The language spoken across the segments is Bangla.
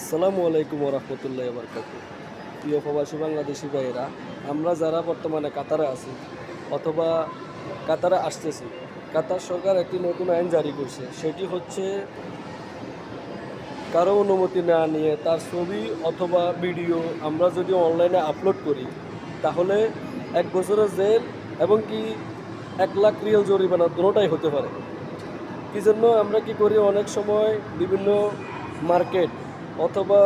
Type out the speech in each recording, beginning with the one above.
আসসালামু আলাইকুম ওরহমতুল্লাহ বারকাতু। প্রিয় প্রবাসী বাংলাদেশি ভাইয়েরা, আমরা যারা বর্তমানে কাতারে আছি অথবা কাতারে আসতেছি, কাতার সরকার একটি নতুন আইন জারি করছে। সেটি হচ্ছে কারো অনুমতি না নিয়ে তার ছবি অথবা ভিডিও আমরা যদি অনলাইনে আপলোড করি তাহলে 1 বছরের জেল এবং কি 1 লাখ রিয়াল জরিমানা দুটোটাই হতে পারে। কী জন্য আমরা কি করি, অনেক সময় বিভিন্ন মার্কেট অথবা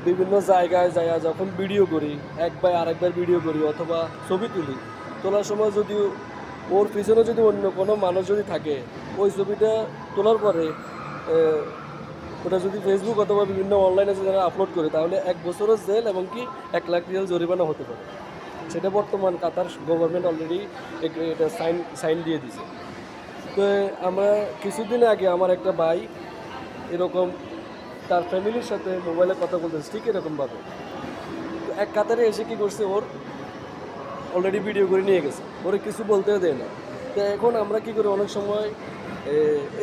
বিভিন্ন জায়গায় যাইয়া যখন ভিডিও করি, একবার আরেকবার ভিডিও করি অথবা ছবি তুলি, তোলার সময় যদি ওর পিছনে যদি অন্য কোনো মানুষ যদি থাকে, ওই ছবিটা তোলার পরে ওটা যদি ফেসবুক অথবা বিভিন্ন অনলাইনে যদি যারা আপলোড করে তাহলে 1 বছরের জেল এবং কি 1 লাখ রিয়াল জরিমানা হতে পারে। সেটা বর্তমান কাতার গভর্নমেন্ট অলরেডি এটা সাইন দিয়ে দিছে। তো আমরা কিছুদিন আগে আমার একটা ভাই এরকম তার ফ্যামিলির সাথে মোবাইলে কথা বলতেছে, ঠিক এরকমভাবে তো এক কাতারে এসে কী করছে, ওর অলরেডি ভিডিও করে নিয়ে গেছে, ওরে কিছু বলতেও দেয় না। তো এখন আমরা কী করি, অনেক সময়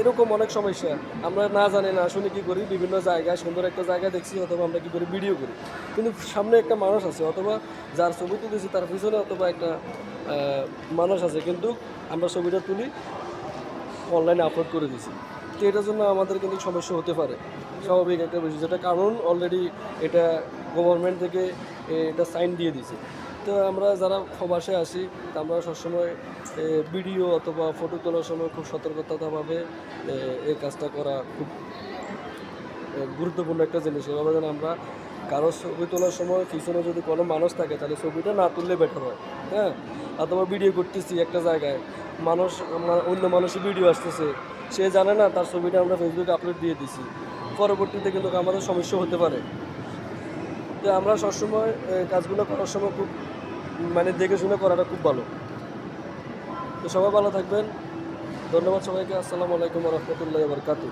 এরকম অনেক সমস্যা আমরা না জানি না শুনে কী করি, বিভিন্ন জায়গায় সুন্দর একটা জায়গা দেখছি অথবা আমরা কী করি ভিডিও করি, কিন্তু সামনে একটা মানুষ আছে অথবা যার ছবি তুলেছি তার পিছনে অথবা একটা মানুষ আছে, কিন্তু আমরা ছবিটা তুলি অনলাইনে আপলোড করে দিছি। তো এটার জন্য আমাদের কিন্তু সমস্যা হতে পারে, স্বাভাবিক একটা বিষয়, যেটা কারণ অলরেডি এটা গভর্নমেন্ট থেকে এটা সাইন দিয়ে দিছে। তো আমরা যারা প্রবাসে আসি আমরা সবসময় ভিডিও অথবা ফটো তোলার সময় খুব সতর্কতাভাবে এই কাজটা করা খুব গুরুত্বপূর্ণ একটা জিনিস। এভাবে যেন আমরা কারো ছবি তোলার সময় পিছনে যদি কোনো মানুষ থাকে তাহলে ছবিটা না তুললে বেটার হয়। হ্যাঁ, অথবা ভিডিও করতেছি একটা জায়গায়, মানুষ অন্য মানুষের ভিডিও আসতেছে, সে জানে না তার ছবিটা আমরা ফেসবুকে আপলোড দিয়ে দিছি, পরবর্তীতে কিন্তু আমাদের সমস্যা হতে পারে। তো আমরা সবসময় কাজগুলো করার সময় খুব দেখে শুনে করাটা খুব ভালো। তো সবাই ভালো থাকবেন, ধন্যবাদ সবাইকে। আসসালামু আলাইকুম রহমতুল্লাহ বারকাতু।